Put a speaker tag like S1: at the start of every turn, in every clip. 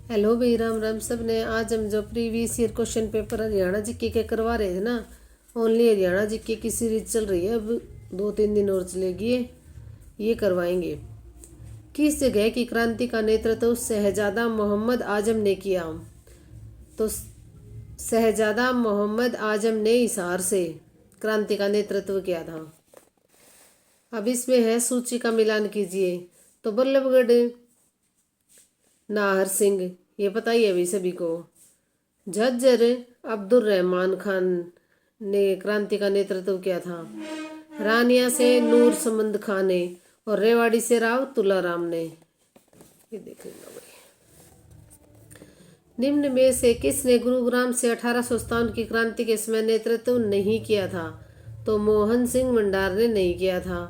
S1: Hello भाई, राम राम सब ने। आज हम जो previous year question paper Haryana GK के करवा रहे थे ना, ओनली हरियाणा जीके की सीरीज चल रही है। अब 2-3 दिन और चलेगी, ये करवाएंगे। किस जगह की क्रांति का नेतृत्व शहजादा मोहम्मद आजम ने किया? तो शहजादा मोहम्मद आजम ने हिसार से क्रांति का नेतृत्व किया था। अब इसमें है सूची का मिलान कीजिए। तो बल्लभगढ़, नाहर सिंह, ये पता ही है अभी सभी को। झज्जर, अब्दुल रहमान खान ने क्रांति का नेतृत्व किया था। रानिया से नूर समंद खान ने, और रेवाड़ी से राव तुलाराम ने। ये देख लेना भाई। निम्न में से किसने गुरुग्राम से 1857 की क्रांति के समय नेतृत्व नहीं किया था? तो मोहन सिंह भंडार ने नहीं किया था।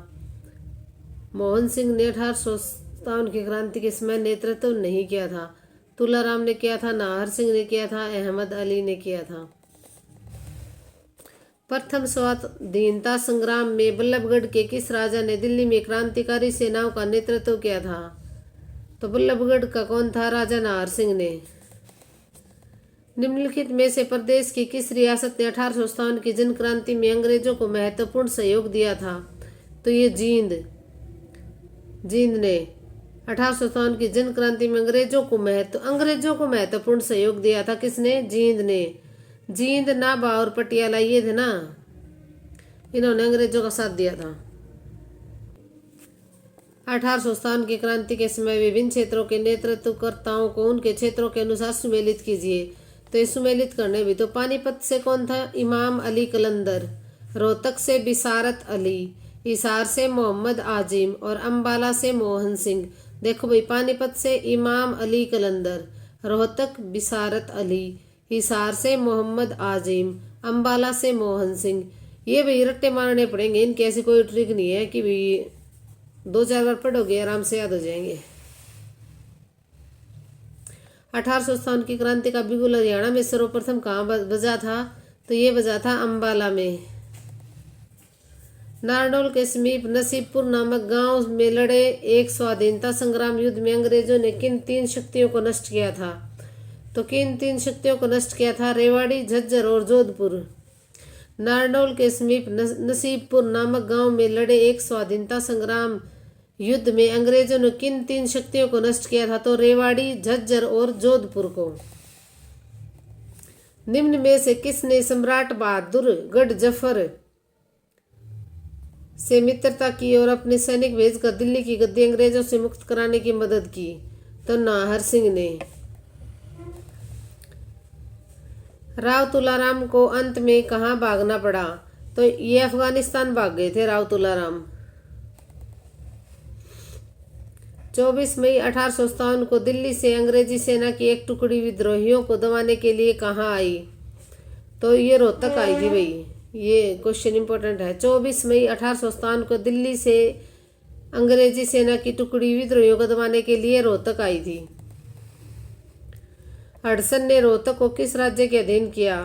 S1: मोहन सिंह ने 1857 की क्रांति के समय नेतृत्व नहीं किया था। तुलाराम ने किया था, नाहर सिंह ने किया था, अहमद अली ने किया था। प्रथम स्वाधीनता संग्राम में बल्लभगढ़ के किस राजा ने दिल्ली में क्रांतिकारी सेनाओं का नेतृत्व किया था? तो बल्लभगढ़ का कौन था राजा? नाहर सिंह ने। निम्नलिखित में से प्रदेश की किस रियासत ने 1857 की जन क्रांति में अंग्रेजों को महत्वपूर्ण सहयोग दिया था? तो ये जींद ने 1857 की जन क्रांति में अंग्रेजों को महत्वपूर्ण सहयोग दिया था। किसने? जींद ने। जींद, नाभा और पटियाला ये थे ना, इन्होंने अंग्रेजों का साथ दिया था। 1857 की क्रांति के समय विभिन्न क्षेत्रों के नेतृत्वकर्ताओं को उनके क्षेत्रों के अनुसार सुमेलित कीजिए। तो ये सुमेलित करने भी तो पानीपत से कौन था? इमाम अली कलंदर। रोहतक से बिसारत अली, हिसार से मोहम्मद आजिम और अंबाला से मोहन सिंह। देखो भाई, पानीपत से इमाम अली कलंदर, रोहतक बिसारत अली, हिसार से मोहम्मद आजिम, अंबाला से मोहन सिंह। ये भाई रट्टे मारने पड़ेंगे, इनकी ऐसी कोई ट्रिक नहीं है कि भाई 2-4 बार पढ़ोगे आराम से याद हो जाएंगे। 1857 की क्रांति का बिगुल हरियाणा में सर्वप्रथम कहाँ बजा था? तो ये बजा था अंबाला में। नारनौल के समीप नसीबपुर नामक गांव में लड़े एक स्वाधीनता संग्राम युद्ध में अंग्रेजों ने किन 3 शक्तियों को नष्ट किया था? तो किन 3 शक्तियों को नष्ट किया था? रेवाड़ी, झज्जर और जोधपुर। नारनौल के समीप नसीबपुर नामक गांव में लड़े एक स्वाधीनता संग्राम युद्ध में अंग्रेजों ने किन 3 शक्तियों को नष्ट किया था? तो रेवाड़ी, झज्जर और जोधपुर को। निम्न में से किसने सम्राट बहादुर गढ़ से मित्रता की और अपने सैनिक भेजकर दिल्ली की गद्दी अंग्रेजों से मुक्त कराने की मदद की? तो नाहर सिंह ने। राव तुलाराम को अंत में कहाँ भागना पड़ा? तो ये अफगानिस्तान भाग गए थे राव तुलाराम। 24 मई 1857 को दिल्ली से अंग्रेजी सेना की एक टुकड़ी विद्रोहियों को दबाने के लिए कहाँ आई? तो ये रोहतक आई थी भाई। ये क्वेश्चन इंपॉर्टेंट है। 24 मई 1857 को दिल्ली से अंग्रेजी सेना की टुकड़ी विद्रोहियों को दबाने के लिए रोहतक आई थी। हडसन ने रोहतक को किस राज्य के अधीन किया?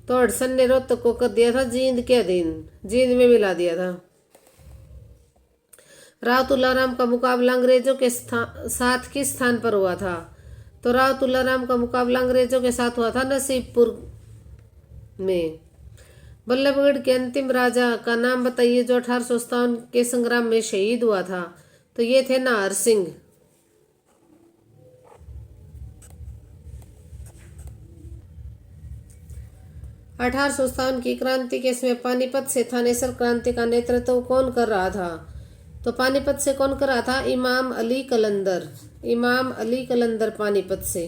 S1: तो हडसन ने रोहतक को कर दिया था जींद के अधीन, जींद में मिला दिया था। राव तुलाराम का मुकाबला अंग्रेजों के साथ किस स्थान पर हुआ था? तो राव तुलाराम का मुकाबला अंग्रेजों के साथ हुआ था नसीबपुर में। बल्लभगढ़ के अंतिम राजा का नाम बताइए जो 1857 के संग्राम में शहीद हुआ था? तो ये थे नाहर सिंह। अठारह सौ 1857 की क्रांति के समय पानीपत से थानेसर क्रांति का नेतृत्व कौन कर रहा था? तो पानीपत से कौन कर रहा था? इमाम अली कलंदर। इमाम अली कलंदर पानीपत से।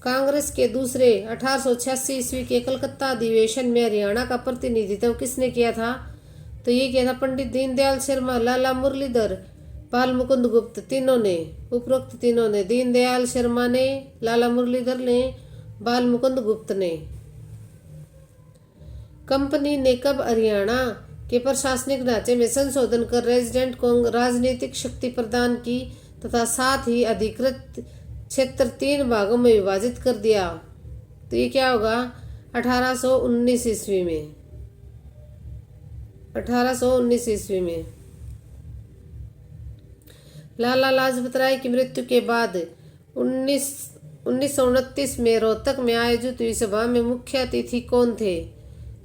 S1: कांग्रेस के दूसरे 1886 ईस्वी के कलकत्ता अधिवेशन में हरियाणा का प्रतिनिधित्व किसने किया था? तो ये किया था पंडित दीनदयाल शर्मा, लाला मुरलीधर, बाल मुकुंद गुप्त। तीनों ने, उपरोक्त तीनों ने, दीनदयाल शर्मा ने, लाला मुरलीधर ने, बाल मुकुंद गुप्त ने। कंपनी ने कब हरियाणा के प्रशासनिक ढांचे में संशोधन कर रेजिडेंट को राजनीतिक शक्ति प्रदान की तथा साथ ही अधिकृत क्षेत्र 3 भागों में विभाजित कर दिया? तो ये क्या होगा? 1819 ईस्वी में। 1819 ईस्वी में। लाला लाजपत राय की मृत्यु के बाद 1929 में रोहतक में आयोजित हुई सभा में मुख्य अतिथि कौन थे?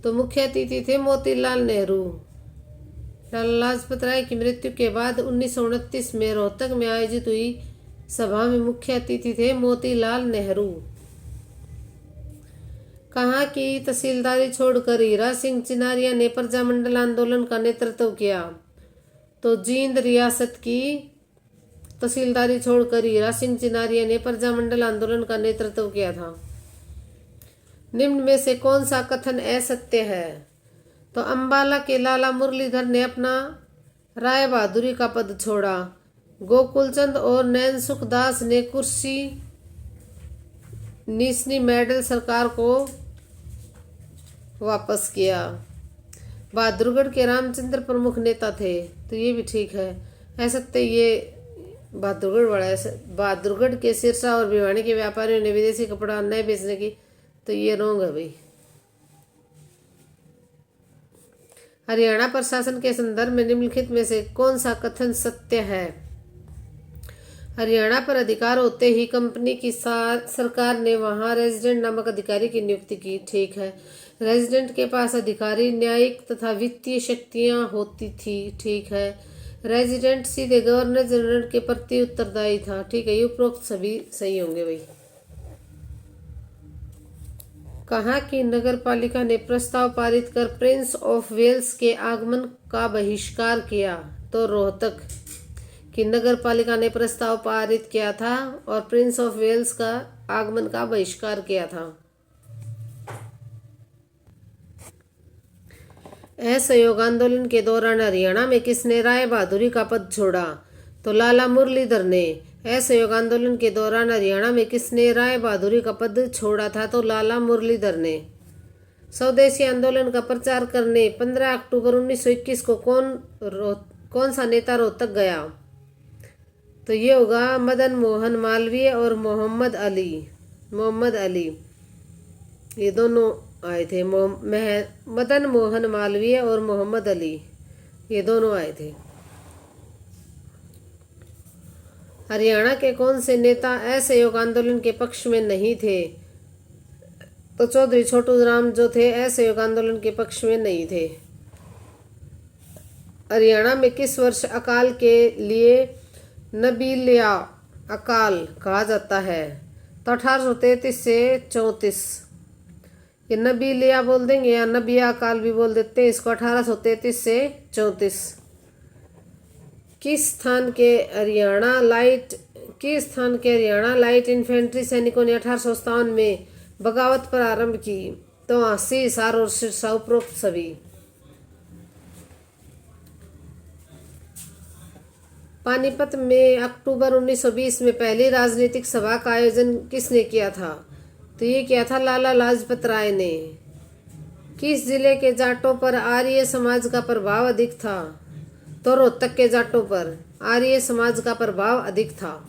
S1: तो मुख्य अतिथि थे मोतीलाल नेहरू। लाला लाजपत राय की मृत्यु के बाद 1929 में रोहतक में आयोजित हुई सभा में मुख्य अतिथि थे मोतीलाल नेहरू। कहाँ की तहसीलदारी छोड़कर हीरा सिंह चिनारिया ने प्रजामंडल आंदोलन का नेतृत्व किया? तो जींद रियासत की तहसीलदारी छोड़कर हीरा सिंह चिनारिया ने प्रजामंडल आंदोलन का नेतृत्व किया था। निम्न में से कौन सा कथन असत्य है? तो अंबाला के लाला मुरलीधर ने अपना राय बहादुरी का पद छोड़ा। गोकुलचंद और नैन सुखदास ने कुर्सी निशनी मेडल सरकार को वापस किया। बहादुरगढ़ के रामचंद्र प्रमुख नेता थे, तो ये भी ठीक है। असत्य ये बहादुरगढ़ वाला है। बहादुरगढ़ के सिरसा और भिवानी के व्यापारियों ने विदेशी कपड़ा न बेचने की, तो ये रोंग है भाई। हरियाणा प्रशासन के संदर्भ में निम्नलिखित में से कौन सा कथन सत्य है? हरियाणा पर अधिकार होते ही कंपनी की सरकार ने वहां रेजिडेंट नामक अधिकारी की नियुक्ति की। ठीक है। रेजिडेंट के पास अधिकारी न्यायिक तथा वित्तीय शक्तियां होती थी। ठीक है। रेजिडेंट सीधे गवर्नर जनरल के प्रति उत्तरदायी था। ठीक है। ये उपरोक्त सभी सही होंगे भाई। कहाँ की नगर पालिका ने प्रस्ताव पारित कर प्रिंस ऑफ वेल्स के आगमन का बहिष्कार किया? तो रोहतक की नगर पालिका ने प्रस्ताव पारित किया था और प्रिंस ऑफ वेल्स का आगमन का बहिष्कार किया था। असहयोग आंदोलन के दौरान हरियाणा में किसने राय बहादुरी का पद छोड़ा? तो लाला मुरलीधर ने। असहयोग आंदोलन के दौरान हरियाणा में किसने राय बहादुरी का पद छोड़ा था? तो लाला मुरलीधर ने। स्वदेशी आंदोलन का प्रचार करने 15 अक्टूबर 1921 को कौन सा नेता रोहतक गया? तो ये होगा मदन मोहन मालवीय और मोहम्मद अली। मोहम्मद अली ये दोनों आए थे। मदन मोहन मालवीय और मोहम्मद अली ये दोनों आए थे। हरियाणा के कौन से नेता असहयोग आंदोलन के पक्ष में नहीं थे? तो चौधरी छोटू राम जो थे असहयोग आंदोलन के पक्ष में नहीं थे। हरियाणा में किस वर्ष अकाल के लिए नबीलिया अकाल कहा जाता है? तो 1833 से 34। ये नबीलिया बोल देंगे या नबिया अकाल भी बोल देते हैं इसको। 1833 से 34। किस स्थान के हरियाणा लाइट इन्फेंट्री सैनिकों ने 1857 में बगावत पर आरंभ की? तो हांसी, हिसार और सिरसा उपरोक्त सभी। पानीपत में अक्टूबर 1920 में पहली राजनीतिक सभा का आयोजन किसने किया था? तो ये किया था लाला लाजपत राय ने। किस जिले के जाटों पर आर्य समाज का प्रभाव अधिक था? तो रोहतक के जाटों पर आर्य समाज का प्रभाव अधिक था।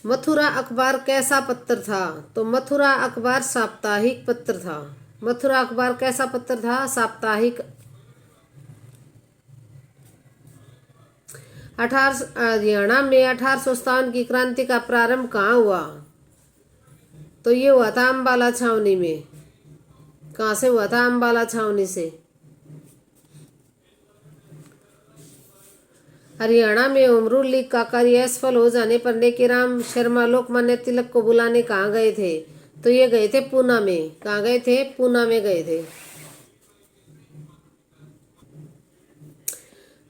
S1: मथुरा अखबार कैसा पत्र था? तो मथुरा अखबार साप्ताहिक पत्र था। मथुरा अखबार कैसा पत्र था? साप्ताहिक। हरियाणा में 1857 की क्रांति का प्रारंभ कहाँ हुआ? तो ये हुआ था अंबाला छावनी में। कहाँ से हुआ था? अंबाला छावनी से। हरियाणा में होम रूल लीग का कार्य असफल हो जाने पर नेकीराम शर्मा लोकमान्य तिलक को बुलाने कहाँ गए थे? तो ये गए थे पूना में। कहाँ गए थे? पूना में गए थे।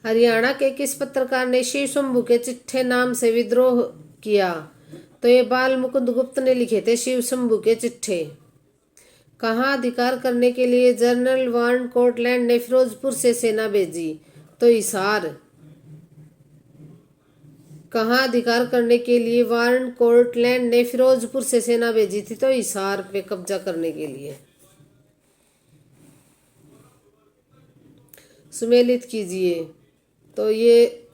S1: हरियाणा के किस पत्रकार ने शिव शंभू के चिट्ठे नाम से विद्रोह किया? तो ये बाल मुकुंद गुप्त ने लिखे थे शिव शंभू के चिट्ठे। कहाँ अधिकार करने के लिए जनरल वार्न कोर्टलैंड ने फिरोजपुर से सेना भेजी? तो हिसार। कहाँ अधिकार करने के लिए वार्न कोर्टलैंड ने फिरोजपुर से सेना भेजी थी? तो हिसार पे कब्जा करने के लिए। सुमेलित कीजिए। तो ये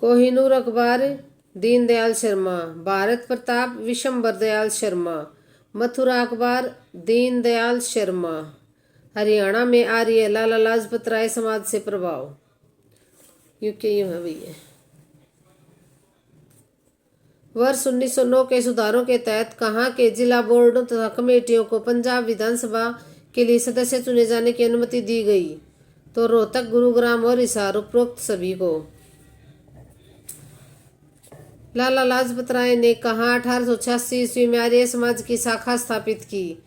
S1: कोहिनूर अखबार दीनदयाल शर्मा, भारत प्रताप विशंबर दयाल शर्मा, मथुरा अखबार दीनदयाल शर्मा। हरियाणा में आर्य लाला लाजपत राय समाज से प्रभाव। यूके यूं है भैया। वर्ष 1909 के सुधारों के तहत कहाँ के जिला बोर्डों तथा कमेटियों को पंजाब विधानसभा के लिए सदस्य चुने जाने की अनुमति दी गई? तो रोहतक, गुरुग्राम और हिसार उपरोक्त सभी को। लाला लाजपत राय ने कहाँ 1886 ईस्वी में आर्य समाज की शाखा स्थापित की?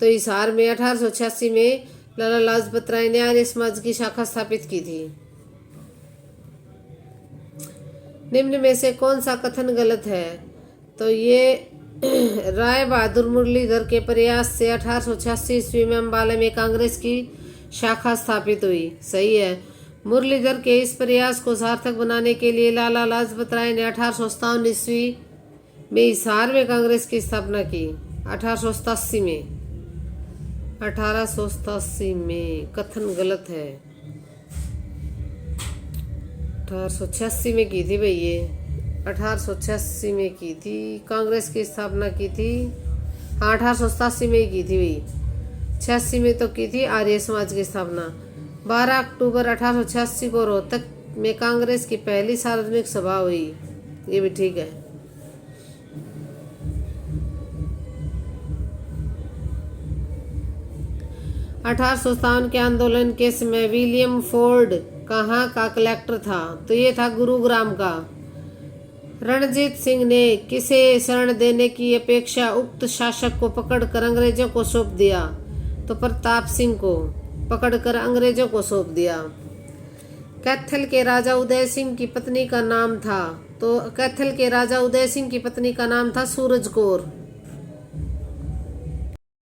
S1: तो हिसार में 1886 में लाला लाजपत राय ने आर्य समाज की शाखा स्थापित की थी। निम्न में से कौन सा कथन गलत है? तो ये राय बहादुर मुरलीधर के प्रयास से 1886 ईस्वी में अम्बाला में कांग्रेस की शाखा स्थापित हुई। सही है। मुरलीधर के इस प्रयास को सार्थक बनाने के लिए लाला लाजपत राय ने 1857 ईस्वी में हिसार में कांग्रेस की स्थापना की। 1887 में कथन गलत है। 1886 में की थी भाई, ये 1886 में की थी कांग्रेस की स्थापना की थी। हाँ 1887 में ही की थी भाई, 86 में तो की थी आर्य समाज की स्थापना। 12 अक्टूबर 1886 को रोहतक में कांग्रेस की पहली सार्वजनिक सभा हुई। ये भी ठीक है। अठारह के आंदोलन के समय विलियम फोर्ड कहाँ का कलेक्टर था? तो ये था गुरुग्राम का। रणजीत सिंह ने किसे शरण देने की अपेक्षा उक्त शासक को पकड़कर अंग्रेजों को सौंप दिया? तो प्रताप सिंह को पकड़कर अंग्रेजों को सौंप दिया। कैथल के राजा उदय सिंह की पत्नी का नाम था? तो कैथल के राजा उदय सिंह की पत्नी का नाम था सूरज कौर।